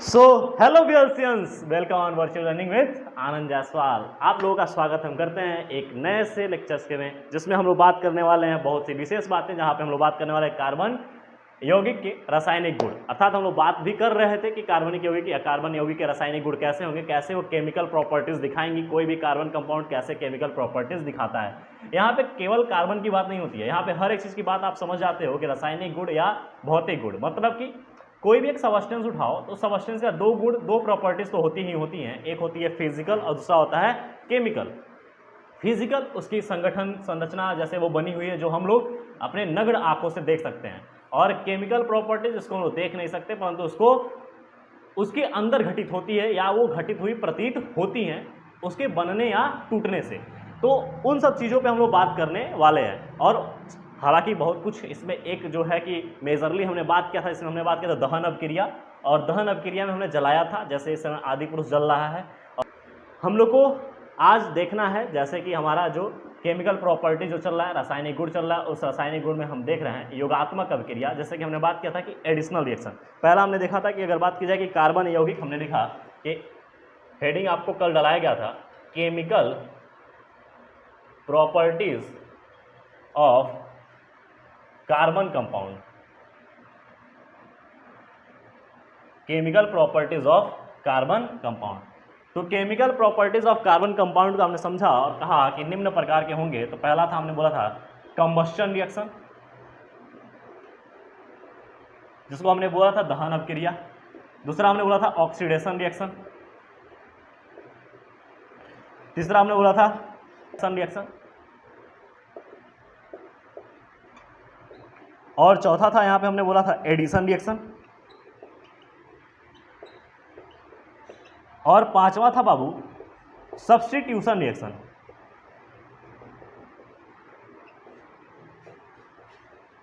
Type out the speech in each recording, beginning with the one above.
So hello viewers, welcome on virtual learning with Anand Jaiswal. आप लोगों का स्वागत हम करते हैं एक नए से लेक्चर्स के में, जिसमें हम लोग बात करने वाले हैं बहुत सी विशेष बातें, जहां पे हम लोग बात करने वाले हैं कार्बन यौगिक के रासायनिक गुण। अर्थात हम लोग बात भी कर रहे थे कि कार्बनिक यौगिक या कार्बन यौगिक के रासायनिक गुण कैसे होंगे, कैसे वो केमिकल प्रॉपर्टीज दिखाएंगी, कोई भी कार्बन कंपाउंड कैसे केमिकल प्रॉपर्टीज दिखाता है। यहाँ पे केवल कार्बन की बात नहीं होती है, यहाँ पे हर एक चीज की बात आप समझ जाते हो कि रासायनिक गुण या भौतिक गुण, मतलब कि कोई भी एक सबस्टेंस उठाओ तो सबस्टेंस का दो गुण, दो प्रॉपर्टीज तो होती ही होती हैं। एक होती है फिजिकल और दूसरा होता है केमिकल। फिजिकल उसकी संगठन संरचना जैसे वो बनी हुई है, जो हम लोग अपने नग्न आंखों से देख सकते हैं, और केमिकल प्रॉपर्टीज जिसको हम लोग देख नहीं सकते परंतु उसको उसके अंदर घटित होती है या वो घटित हुई प्रतीत होती हैं उसके बनने या टूटने से। तो उन सब चीज़ों पे हम लोग बात करने वाले हैं। और हालांकि बहुत कुछ इसमें एक जो है कि मेजरली हमने बात किया था, इसमें हमने बात किया था दहन अपक्रिया, और दहन अपक्रिया में हमने जलाया था, जैसे इस समय आदि पुरुष जल रहा है। और हम लोग को आज देखना है जैसे कि हमारा जो केमिकल प्रॉपर्टी जो चल रहा है, रासायनिक गुण चल रहा है, उस रासायनिक गुण में हम देख रहे हैं योगात्मक अभिक्रिया। जैसे कि हमने बात किया था कि एडिशनल रिएक्शन, पहला हमने देखा था कि अगर बात की जाए कि कार्बन यौगिक, हमने लिखा कि हेडिंग आपको कल डलाया गया था, chemical properties of carbon compound, chemical properties of carbon compound. तो chemical properties of carbon compound को हमने समझा और कहा कि निम्न प्रकार के होंगे। तो पहला था, हमने बोला था कंबस्टन रिएक्शन, जिसको हमने बोला था दहन अपक्रिया। दूसरा हमने बोला था ऑक्सीडेशन रिएक्शन। तीसरा हमने बोला था रिएक्शन, और चौथा था यहां पे हमने बोला था एडिशन रिएक्शन, और पांचवा था बाबू सब्स्टिट्यूशन रिएक्शन।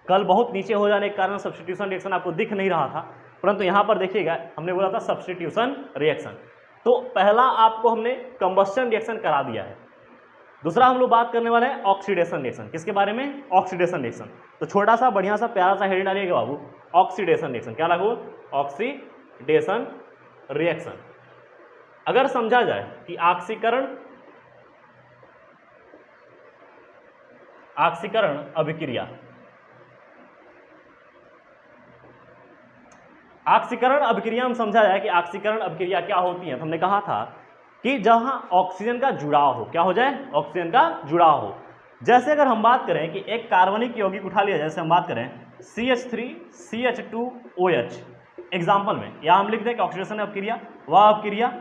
कल बहुत नीचे हो जाने के कारण सब्स्टिट्यूशन रिएक्शन आपको दिख नहीं रहा था, परंतु यहां पर देखिएगा हमने बोला था सब्स्टिट्यूशन रिएक्शन। तो पहला आपको हमने कंबस्टन रिएक्शन करा दिया है। दूसरा हम लोग बात करने वाले हैं ऑक्सीडेशन रिएक्शन। किसके बारे में? Oxidation reaction. तो छोटा सा बढ़िया सा प्यारा सा हेडिंग डालिएगा बाबू, ऑक्सीडेशन रिएक्शन। क्या लागू? Oxidation reaction. अगर समझा जाए कि ऑक्सीकरण अभिक्रिया, ऑक्सीकरण अभिक्रिया में समझा जाए कि ऑक्सीकरण अभिक्रिया क्या होती है, तो हमने कहा था कि जहां ऑक्सीजन का जुड़ाव हो, क्या हो जाए? ऑक्सीजन का जुड़ाव हो। जैसे अगर हम बात करें कि एक कार्बनिक यौगिक उठा लिया, जैसे हम बात करें CH3CH2OH एग्जाम्पल में, या हम लिख दें कि ऑक्सीडेशन अभिक्रिया वह अभिक्रिया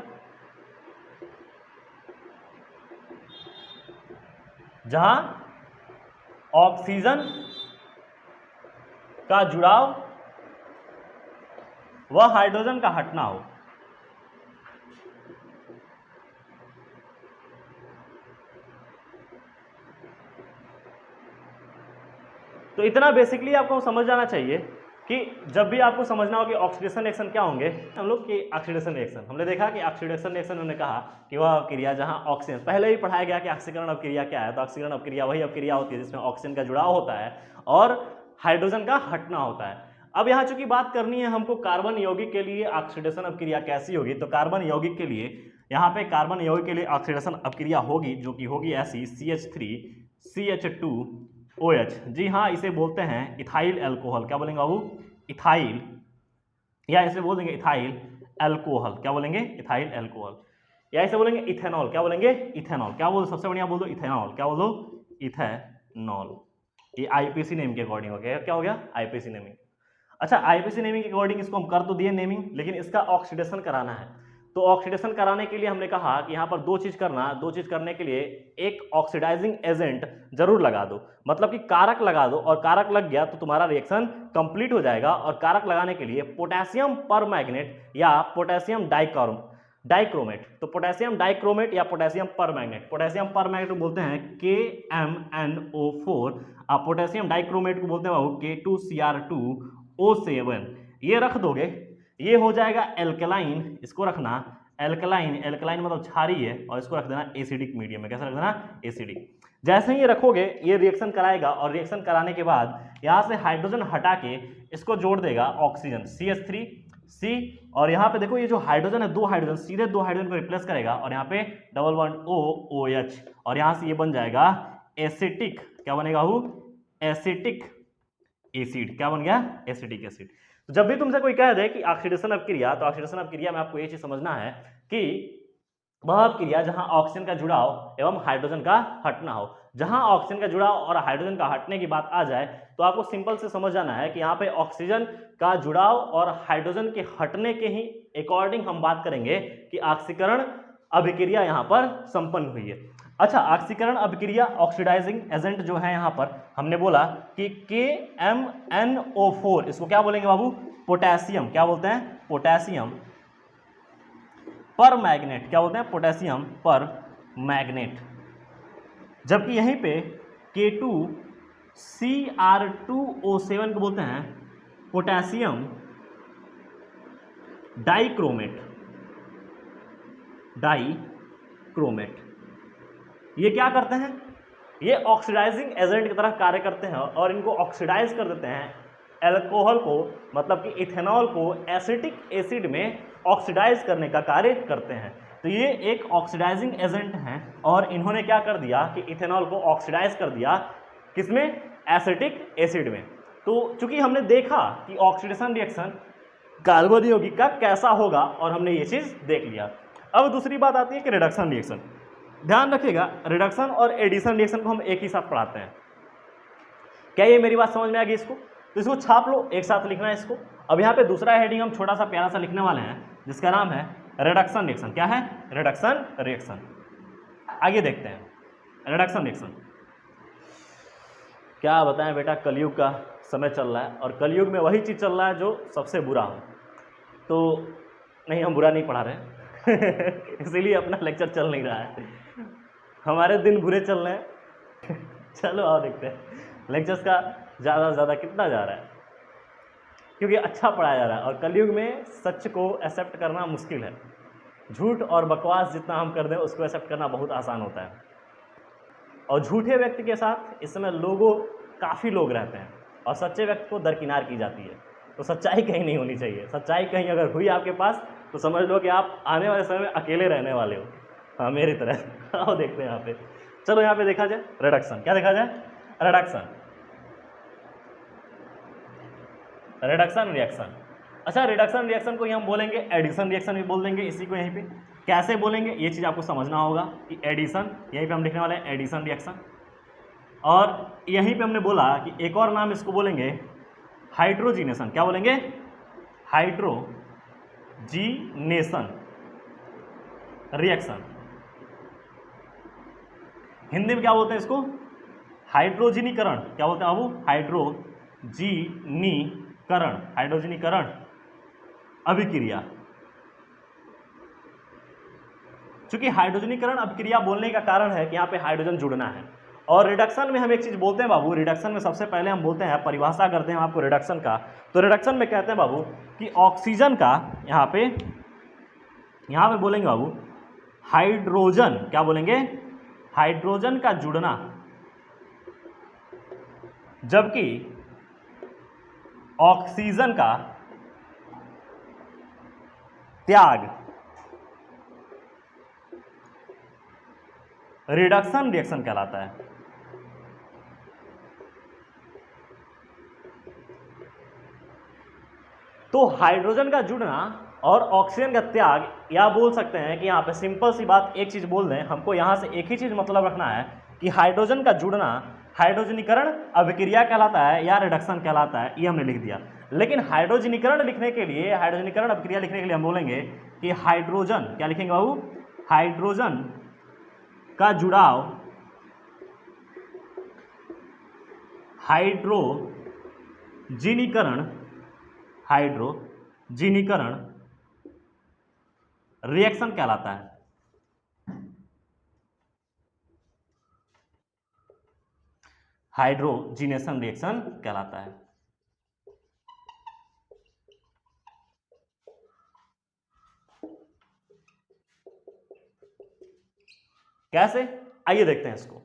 जहां ऑक्सीजन का जुड़ाव व हाइड्रोजन का हटना हो। तो इतना बेसिकली आपको समझ जाना चाहिए कि जब भी आपको समझना हो कि ऑक्सीडेशन रिएक्शन क्या होंगे, हम लोग की ऑक्सीडेशन रिएक्शन हमने देखा कि ऑक्सीडेशन रिएक्शन उन्होंने कहा कि वह अभिक्रिया जहां ऑक्सीजन, पहले ही पढ़ाया गया कि ऑक्सीकरण अभिक्रिया क्या है। तो ऑक्सीकरण अभिक्रिया वही अभिक्रिया होती है जिसमें ऑक्सीजन का जुड़ाव होता है और हाइड्रोजन का हटना होता है। अब यहाँ चूंकि बात करनी है हमको कार्बन यौगिक के लिए ऑक्सीडेशन अभिक्रिया कैसी होगी, तो कार्बन यौगिक के लिए यहाँ पे कार्बन यौगिक के लिए ऑक्सीडेशन अभिक्रिया होगी, जो कि होगी ऐसी CH3CH2OH। जी हाँ, इसे बोलते हैं इथाइल अल्कोहल। क्या बोलेंगे बाबू? इथाइल, या इसे बोल देंगे इथाइल अल्कोहल। क्या बोलेंगे? Ethyl alcohol. या इसे बोलेंगे इथेनॉल। क्या बोलेंगे? इथेनॉल। क्या बोल, सबसे बढ़िया बोल दो इथेनॉल। क्या बोल दो? इथेनॉल। ये आईपीसी नेम के अकॉर्डिंग हो गया। क्या हो गया? IPC naming. अच्छा, आईपीसी नेमिंग के अकॉर्डिंग इसको हम कर तो दिए नेमिंग, लेकिन इसका ऑक्सीडेशन कराना है। तो ऑक्सीडेशन कराने के लिए हमने कहा कि यहाँ पर दो चीज करने के लिए एक ऑक्सीडाइजिंग एजेंट जरूर लगा दो, मतलब कि कारक लगा दो, और कारक लग गया तो तुम्हारा रिएक्शन कंप्लीट हो जाएगा। और कारक लगाने के लिए पोटेशियम परमैंगनेट या पोटेशियम डाइक्रोमेट, तो पोटेशियम डाइक्रोमेट या पोटेशियम परमैंगनेट, पोटेशियम परमैंगनेट को बोलते हैं KMnO4, आप पोटेशियम डाइक्रोमेट को बोलते हैं K2Cr2O7। ये रख दोगे, ये हो जाएगा एल्कलाइन। इसको रखना एल्कलाइन, एल्कलाइन मतलब क्षारीय है, और इसको रख देना एसिडिक मीडियम में। कैसे रख देना? एसिडिक। जैसे ही ये रखोगे ये रिएक्शन कराएगा, और रिएक्शन कराने के बाद यहाँ से हाइड्रोजन हटा के इसको जोड़ देगा ऑक्सीजन CH3 सी, और यहाँ पे देखो ये जो हाइड्रोजन है, दो हाइड्रोजन, सीधे दो हाइड्रोजन को रिप्लेस करेगा और यहाँ पे डबल बॉन्ड O OH, और यहाँ से ये बन जाएगा एसिटिक, क्या बनेगा वो, एसिटिक एसिड, क्या बन गया, एसिटिक एसिड। तो जब भी तुमसे कोई कह दे कि ऑक्सीडेशन अभिक्रिया, तो ऑक्सीडेशन अभिक्रिया में आपको ये चीज समझना है कि वह अभिक्रिया जहां ऑक्सीजन का जुड़ाव एवं हाइड्रोजन का हटना हो। जहां ऑक्सीजन का जुड़ाव और हाइड्रोजन का हटने की बात आ जाए तो आपको सिंपल से समझ जाना है कि यहाँ पे ऑक्सीजन का जुड़ाव और हाइड्रोजन के हटने के ही अकॉर्डिंग हम बात करेंगे कि ऑक्सीकरण अभिक्रिया यहाँ पर संपन्न हुई है। अच्छा, ऑक्सीकरण अभिक्रिया ऑक्सीडाइजिंग एजेंट जो है यहाँ पर हमने बोला कि KMnO4, इसको क्या बोलेंगे बाबू, पोटेशियम, क्या बोलते हैं, पोटेशियम पर मैग्नेट, क्या बोलते हैं, पोटेशियम पर मैग्नेट। जबकि यहीं पे K2Cr2O7 को बोलते हैं पोटेशियम डाइक्रोमेट, डाइक्रोमेट। ये क्या करते हैं, ये ऑक्सीडाइजिंग एजेंट की तरह कार्य करते हैं और इनको ऑक्सीडाइज कर देते हैं अल्कोहल को, मतलब कि इथेनॉल को एसिटिक एसिड में ऑक्सीडाइज करने का कार्य करते हैं। तो ये एक ऑक्सीडाइजिंग एजेंट हैं और इन्होंने क्या कर दिया कि इथेनॉल को ऑक्सीडाइज कर दिया, किसमें, एसिटिक एसिड में। तो चूंकि हमने देखा कि ऑक्सीडेशन रिएक्शन कार्बन यौगिक का कैसा होगा और हमने ये चीज देख लिया। अब दूसरी बात आती है कि रिडक्शन रिएक्शन। ध्यान रखिएगा, रिडक्शन और एडिशन रिएक्शन को हम एक ही साथ पढ़ाते हैं। क्या ये मेरी बात समझ में आ गई इसको? तो इसको छाप लो, एक साथ लिखना है इसको। अब यहाँ पे दूसरा हेडिंग हम छोटा सा प्यारा सा लिखने वाले हैं जिसका नाम है रिडक्शन रिएक्शन। क्या है, रिडक्शन रिएक्शन। आगे देखते हैं रिडक्शन रिएक्शन। क्या बताएं बेटा, कलयुग का समय चल रहा है और कलयुग में वही चीज़ चल रहा है जो सबसे बुरा हो। तो नहीं, हम बुरा नहीं पढ़ा रहे इसीलिए अपना लेक्चर चल नहीं रहा है, हमारे दिन बुरे चल रहे हैं चलो आओ देखते हैं लेक्चर्स का ज़्यादा से ज़्यादा कितना जा रहा है, क्योंकि अच्छा पढ़ाया जा रहा है। और कलयुग में सच को एक्सेप्ट करना मुश्किल है, झूठ और बकवास जितना हम कर दें उसको एक्सेप्ट करना बहुत आसान होता है। और झूठे व्यक्ति के साथ इस समय काफ़ी लोग रहते हैं और सच्चे व्यक्ति को दरकिनार की जाती है। तो सच्चाई कहीं नहीं होनी चाहिए, सच्चाई कहीं अगर हुई आपके पास तो समझ लो कि आप आने वाले समय में अकेले रहने वाले हो, हाँ मेरी तरह आओ देखते हैं यहाँ पे। चलो यहाँ पे देखा जाए रिडक्शन, क्या देखा जाए, रिडक्शन, रिडक्शन रिएक्शन। अच्छा, रिडक्शन रिएक्शन को ही हम बोलेंगे एडिशन रिएक्शन भी बोल देंगे इसी को। यहीं पे कैसे बोलेंगे ये चीज़ आपको समझना होगा कि एडिशन, यहीं पे हम लिखने वाले हैं एडिशन रिएक्शन। और यहीं पे हमने बोला कि एक और नाम इसको बोलेंगे हाइड्रोजिनेशन। क्या बोलेंगे, हाइड्रोजिनेशन रिएक्शन। हिंदी में क्या बोलते हैं इसको, हाइड्रोजनीकरण। क्या बोलते हैं बाबू, हाइड्रोजीनीकरण, हाइड्रोजनीकरण अभिक्रिया। चूंकि हाइड्रोजनीकरण अभिक्रिया बोलने का कारण है कि यहाँ पे हाइड्रोजन जुड़ना है। और रिडक्शन में हम एक चीज बोलते हैं बाबू, रिडक्शन में सबसे पहले हम बोलते हैं, परिभाषा करते हैं आपको रिडक्शन का। तो रिडक्शन में कहते हैं बाबू कि ऑक्सीजन का यहाँ पे बोलेंगे बाबू हाइड्रोजन, क्या बोलेंगे, हाइड्रोजन का जुड़ना, जबकि ऑक्सीजन का त्याग रिडक्शन रिएक्शन कहलाता है। तो हाइड्रोजन का जुड़ना और ऑक्सीजन का त्याग, या बोल सकते हैं कि यहाँ पे सिंपल सी बात एक चीज बोल दें, हमको यहाँ से एक ही चीज मतलब रखना है कि हाइड्रोजन का जुड़ना हाइड्रोजनीकरण अभिक्रिया कहलाता है या रिडक्शन कहलाता है, ये हमने लिख दिया। लेकिन हाइड्रोजनीकरण लिखने के लिए, हाइड्रोजनीकरण अभिक्रिया लिखने के लिए हम बोलेंगे कि हाइड्रोजन, क्या लिखेंगे बाबू, हाइड्रोजन का जुड़ाव हाइड्रोजनीकरण, हाइड्रोजनीकरण रिएक्शन कहलाता है। हाइड्रोजिनेशन रिएक्शन कहलाता है। कैसे, आइए देखते हैं इसको।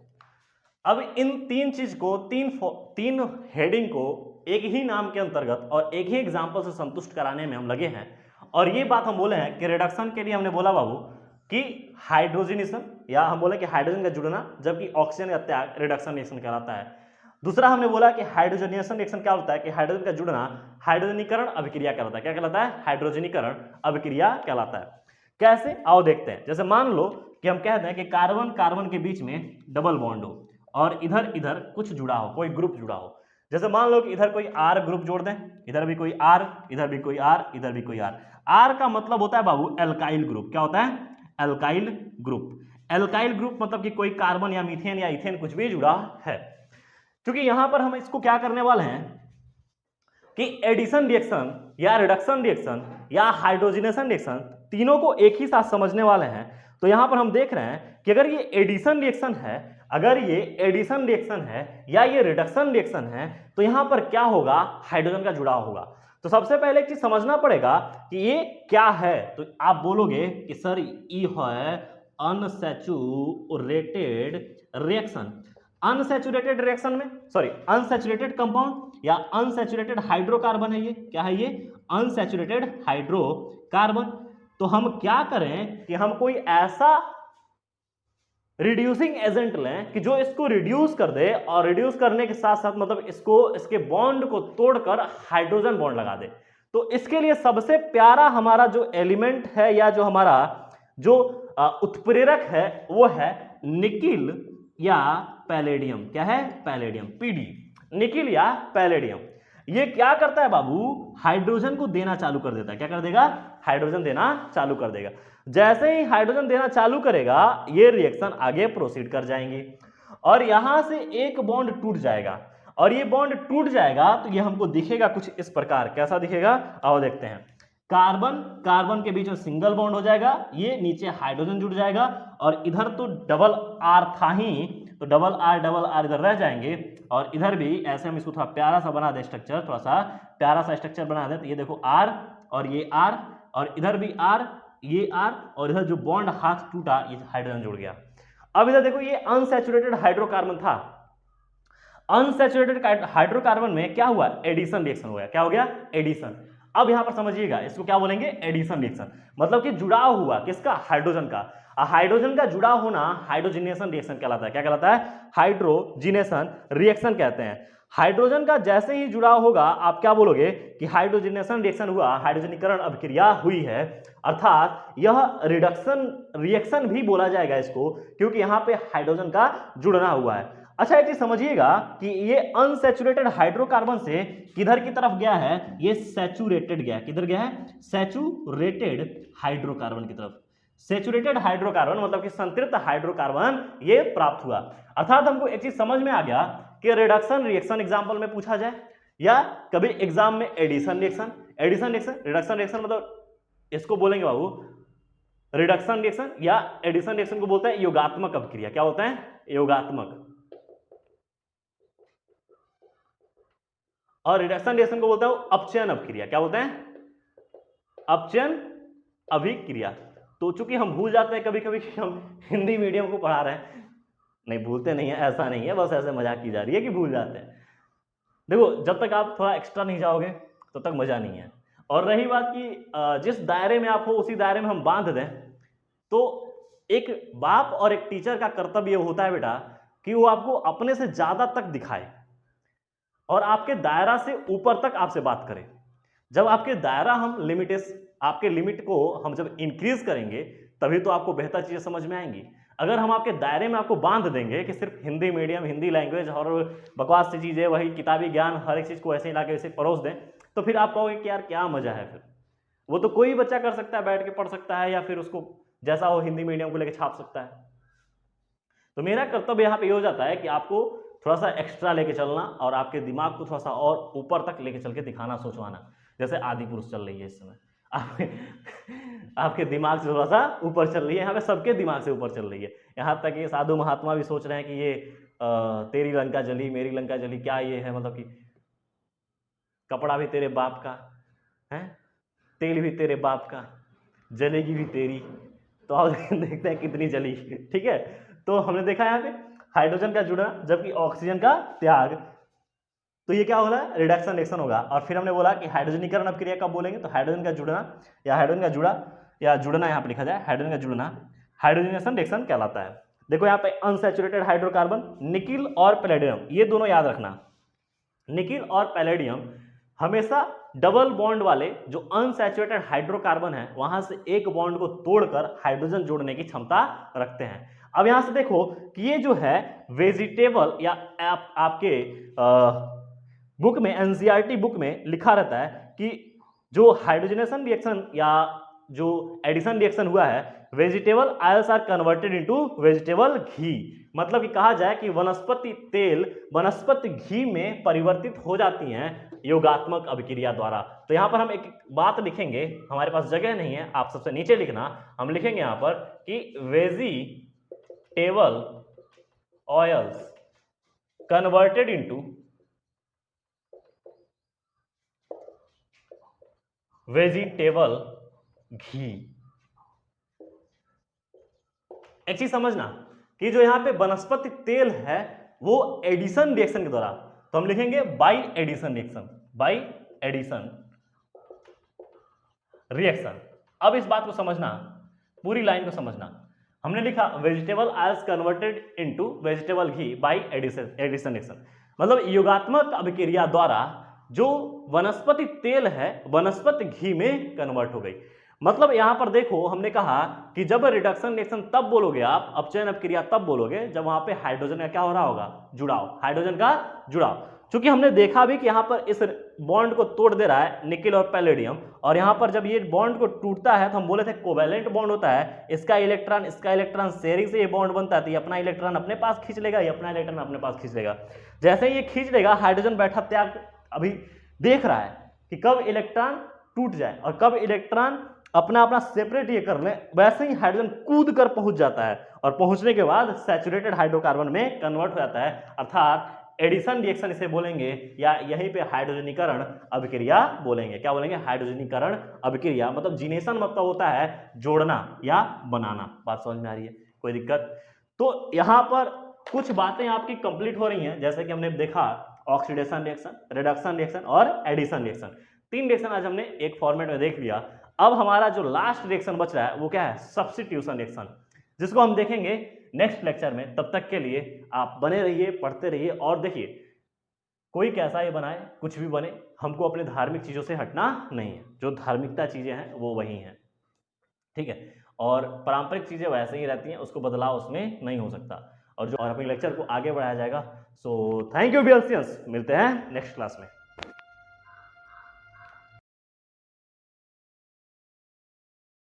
अब इन तीन चीज को, तीन हेडिंग को एक ही नाम के अंतर्गत और एक ही एग्जाम्पल से संतुष्ट कराने में हम लगे हैं। और ये बात हम बोले हैं कि रिडक्शन के लिए हमने बोला बाबू कि हाइड्रोजनेशन, या हम बोले कि हाइड्रोजन का जुड़ना, जबकि ऑक्सीजन का त्याग रिडक्शन रिएक्शन कहलाता है। दूसरा हमने बोला कि हाइड्रोजनेशन रिएक्शन क्या होता है कि हाइड्रोजन का जुड़ना हाइड्रोजनीकरण अभिक्रिया कहलाता है। क्या कहलाता है? हाइड्रोजनीकरण अभिक्रिया कहलाता है। कैसे? आओ देखते हैं। जैसे मान लो कि हम कहते हैं कि कार्बन कार्बन के बीच में डबल बॉन्ड हो और इधर इधर कुछ जुड़ा हो, कोई ग्रुप जुड़ा हो। जैसे मान लो कि इधर कोई आर ग्रुप जोड़ दें, इधर भी कोई आर, इधर भी कोई आर, इधर भी कोई आर। आर का मतलब होता है बाबू एल्काइल ग्रुप। क्या होता है? Alkyl group. एल्काइल ग्रुप मतलब कि कोई कार्बन या मीथेन या इथेन कुछ भी जुड़ा है। क्योंकि यहां पर हम इसको क्या करने वाले हैं कि एडिशन रिएक्शन या रिडक्शन रिएक्शन या हाइड्रोजनेशन रिएक्शन तीनों को एक ही साथ समझने वाले हैं। तो यहां पर हम देख रहे हैं कि अगर ये एडिशन रिएक्शन है, अगर ये एडिशन रिएक्शन है या ये रिडक्शन रिएक्शन है, तो यहां पर क्या होगा? हाइड्रोजन का जुड़ाव होगा। तो सबसे पहले एक चीज समझना पड़ेगा कि ये क्या है। तो आप बोलोगे कि सर ये है अनसैचुरेटेड रिएक्शन। अनसैचुरेटेड रिएक्शन में अनसैचुरेटेड कंपाउंड या अनसैचुरेटेड हाइड्रोकार्बन है। ये क्या है? ये अनसैचुरेटेड हाइड्रोकार्बन। तो हम क्या करें कि हम कोई ऐसा रिड्यूसिंग एजेंट लें कि जो इसको रिड्यूस कर दे और रिड्यूस करने के साथ साथ मतलब इसके बॉन्ड को तोड़कर हाइड्रोजन बॉन्ड लगा दे। तो इसके लिए सबसे प्यारा हमारा जो एलिमेंट है या जो हमारा जो उत्प्रेरक है वो है निकिल या पैलेडियम। क्या है? Palladium, PD. निकिल या पैलेडियम ये क्या करता है बाबू? हाइड्रोजन को देना चालू कर देता है। क्या कर देगा? हाइड्रोजन देना चालू कर देगा। जैसे ही हाइड्रोजन देना चालू करेगा ये रिएक्शन आगे प्रोसीड कर जाएंगे और यहां से एक बॉन्ड टूट जाएगा और ये बॉन्ड टूट जाएगा तो ये हमको दिखेगा कुछ इस प्रकार। कैसा दिखेगा? आओ देखते हैं। कार्बन कार्बन के बीच में सिंगल बॉन्ड हो जाएगा, ये नीचे हाइड्रोजन जुड़ जाएगा और इधर तो डबल आर था ही, तो डबल आर इधर रह जाएंगे और इधर भी ऐसे हम इसको थोड़ा प्यारा सा बना दें स्ट्रक्चर, थोड़ा सा प्यारा सा स्ट्रक्चर बना दें। तो ये देखो आर और ये आर और इधर भी आर, ये आर और इधर जो बॉन्ड हाथ टूटा ये हाइड्रोजन जुड़ गया। अब इधर देखो ये अनसैचुरेटेड हाइड्रोकार्बन था। अनसैचुरेटेड हाइड्रोकार्बन में क्या हुआ? एडिशन रिएक्शन हो गया। क्या हो गया? एडिशन। अब यहां पर समझिएगा इसको क्या बोलेंगे? Addition reaction. मतलब कि जुड़ाव हुआ किसका? हाइड्रोजन का। हाइड्रोजन का जुड़ा होना हाइड्रोजनेशन रिएक्शन कहलाता है। क्या कहलाता है? हाइड्रोजनेशन रिएक्शन कहते हैं। हाइड्रोजन का जैसे ही जुड़ाव होगा आप क्या बोलोगे कि हाइड्रोजनेशन रिएक्शन हुआ, हाइड्रोजनीकरण अभिक्रिया हुई है, अर्थात यह रिडक्शन रिएक्शन भी बोला जाएगा इसको, क्योंकि यहां पे हाइड्रोजन का जुड़ना हुआ है। अच्छा एक चीज समझिएगा कि ये अनसैचुरेटेड हाइड्रोकार्बन से किधर की तरफ गया है? ये सैचुरेटेड गया। किधर गया है? सैचुरेटेड हाइड्रोकार्बन की तरफ। सैचुरेटेड हाइड्रोकार्बन मतलब कि संतृप्त हाइड्रोकार्बन ये प्राप्त हुआ। अर्थात हमको एक चीज समझ में आ गया कि रिडक्शन रिएक्शन एग्जांपल में पूछा जाए या कभी एग्जाम में एडिशन रिएक्शन, रिडक्शन रिएक्शन मतलब इसको बोलेंगे बाबू रिडक्शन रिएक्शन, या एडिशन रिएक्शन को बोलते हैं योगात्मक अभिक्रिया। क्या बोलते हैं? योगात्मक। और रिडक्शन रिएक्शन को बोलता हूं अपचयन अभिक्रिया। क्या बोलते हैं? अपचयन अभिक्रिया। तो चूंकि हम भूल जाते हैं कभी कभी कि हम हिंदी मीडियम को पढ़ा रहे हैं, नहीं भूलते नहीं है, ऐसा नहीं है, बस ऐसे मजाक की जा रही है कि भूल जाते हैं। देखो जब तक आप थोड़ा एक्स्ट्रा नहीं जाओगे तब तक मजा नहीं है। और रही बात कि जिस दायरे में आप हो उसी दायरे में हम बांध दें, तो एक बाप और एक टीचर का कर्तव्य होता है बेटा कि वो आपको अपने से ज्यादा तक दिखाए और आपके दायरा से ऊपर तक आपसे बात करें। जब आपके दायरा हम आपके लिमिट को हम जब इंक्रीज करेंगे तभी तो आपको बेहतर चीजें समझ में आएंगी। अगर हम आपके दायरे में आपको बांध देंगे कि सिर्फ हिंदी मीडियम, हिंदी लैंग्वेज और बकवास सी चीजें, वही किताबी ज्ञान हर एक चीज को ऐसे ही ला के वैसे परोस दें, तो फिर आप कहोगे कि यार क्या मजा है। फिर वो तो कोई बच्चा कर सकता है, बैठ के पढ़ सकता है या फिर उसको जैसा हो हिंदी मीडियम को लेकर छाप सकता है। तो मेरा कर्तव्य यहाँ पे ये हो जाता है कि आपको थोड़ा सा एक्स्ट्रा लेके चलना और आपके दिमाग को थोड़ा सा और ऊपर तक लेके चल के दिखाना, सोचवाना। जैसे आदि पुरुष चल रही है इस समय, आपके दिमाग से थोड़ा सा ऊपर चल रही है, यहाँ पे सबके दिमाग से ऊपर चल रही है। यहाँ तक ये साधु महात्मा भी सोच रहे हैं कि ये तेरी लंका जली मेरी लंका जली, क्या ये है, मतलब कि कपड़ा भी तेरे बाप का है, तेल भी तेरे बाप का, जलेगी भी तेरी। तो आप देखते हैं कितनी जली। ठीक है, तो हमने देखा यहाँ पे हाइड्रोजन का जुड़ना जबकि ऑक्सीजन का त्याग। तो ये क्या होगा, रिडक्शन रिएक्शन होगा। और फिर हमने बोला कि हाइड्रोजनीकरण अपक्रिया कब बोलेंगे, तो हाइड्रोजन का जुड़ना या हाइड्रोजन का जुड़ा या जुड़ना यहाँ पे लिखा जाए, हाइड्रोजन का जुड़ना हाइड्रोजनेशन रिएक्शन कहलाता है। देखो यहाँ पे अनसैचुरेटेड हाइड्रोकार्बन, निकिल और पैलेडियम, ये दोनों याद रखना, निकिल और पैलेडियम हमेशा डबल बॉन्ड वाले जो अनसैचुरेटेड हाइड्रोकार्बन है वहां से एक बॉन्ड को तोड़कर हाइड्रोजन जोड़ने की क्षमता रखते हैं। अब यहां से देखो कि ये जो है वेजिटेबल या आपके बुक में, एनसीईआरटी बुक में लिखा रहता है कि जो हाइड्रोजनेशन रिएक्शन या जो एडिशन रिएक्शन हुआ है, vegetable oils are converted into vegetable ghee, मतलब कि कहा जाए कि वनस्पति तेल वनस्पति घी में परिवर्तित हो जाती हैं योगात्मक अभिक्रिया द्वारा। तो यहां पर हम एक बात लिखेंगे, हमारे पास जगह नहीं है, आप सबसे नीचे लिखना, हम लिखेंगे यहां पर कि vegetable oils converted into vegetable ghee. एक चीज समझना कि जो यहां पे वनस्पति तेल है वो एडिशन रिएक्शन के द्वारा, तो हम लिखेंगे by addition reaction, by addition reaction. अब इस बात को समझना, पूरी लाइन को समझना, हमने लिखा vegetable oils converted into vegetable ghee by addition reaction, मतलब योगात्मक अभिक्रिया द्वारा जो वनस्पति तेल है वनस्पति घी में कन्वर्ट हो गई। मतलब यहां पर देखो हमने कहा कि जब रिडक्शन रिएक्शन तब बोलोगे आप, अपचयन अपक्रिया तब बोलोगे जब वहां पे हाइड्रोजन का क्या हो रहा होगा, जुड़ाव, हाइड्रोजन का जुड़ाव। क्योंकि हमने देखा भी कि यहां पर इस बॉन्ड को तोड़ दे रहा है निकेल और पैलेडियम, और यहां पर जब ये बॉन्ड को टूटता है तो हम बोले थे कोवैलेंट बॉन्ड होता है, इसका इलेक्ट्रॉन शेयरिंग से ये बॉन्ड बनता है, तो ये अपना इलेक्ट्रॉन अपने पास खींच लेगा, ये अपना इलेक्ट्रॉन अपने पास खींच लेगा। जैसे ही ये खींच लेगा, हाइड्रोजन बैठा त्याग अभी देख रहा है कि कब इलेक्ट्रॉन टूट जाए और कब इलेक्ट्रॉन अपना अपना सेपरेट ये कर ले, वैसे ही हाइड्रोजन कूद कर पहुंच जाता है और पहुंचने के बाद सैचुरेटेड हाइड्रोकार्बन में कन्वर्ट हो जाता है, अर्थात एडिशन रिएक्शन इसे बोलेंगे, या यहीं पे हाइड्रोजनीकरण अभिक्रिया बोलेंगे। क्या बोलेंगे, हाइड्रोजनीकरण अभिक्रिया, मतलब जीनेशन मतलब होता है जोड़ना या बनाना। बात समझ में आ रही है, कोई दिक्कत? तो यहां पर कुछ बातें आपकी कंप्लीट हो रही हैं, जैसे कि हमने देखा ऑक्सीडेशन रिएक्शन, रिडक्शन रिएक्शन और एडिशन रिएक्शन, 3 रिएक्शन आज हमने एक फॉर्मेट में देख लिया। अब हमारा जो लास्ट रिएक्शन बच रहा है वो क्या है, सब्स्टिट्यूशन रिएक्शन, जिसको हम देखेंगे नेक्स्ट लेक्चर में। तब तक के लिए आप बने रहिए, पढ़ते रहिए, और देखिए कोई कैसा ही बनाए, कुछ भी बने, हमको अपने धार्मिक चीजों से हटना नहीं है। जो धार्मिकता चीजें हैं वो वही हैं, ठीक है, और पारंपरिक चीजें वैसे ही रहती हैं, उसको बदलाव उसमें नहीं हो सकता, और अपने लेक्चर को आगे बढ़ाया जाएगा। सो थैंक यू बियर्सियंस, मिलते हैं नेक्स्ट क्लास में।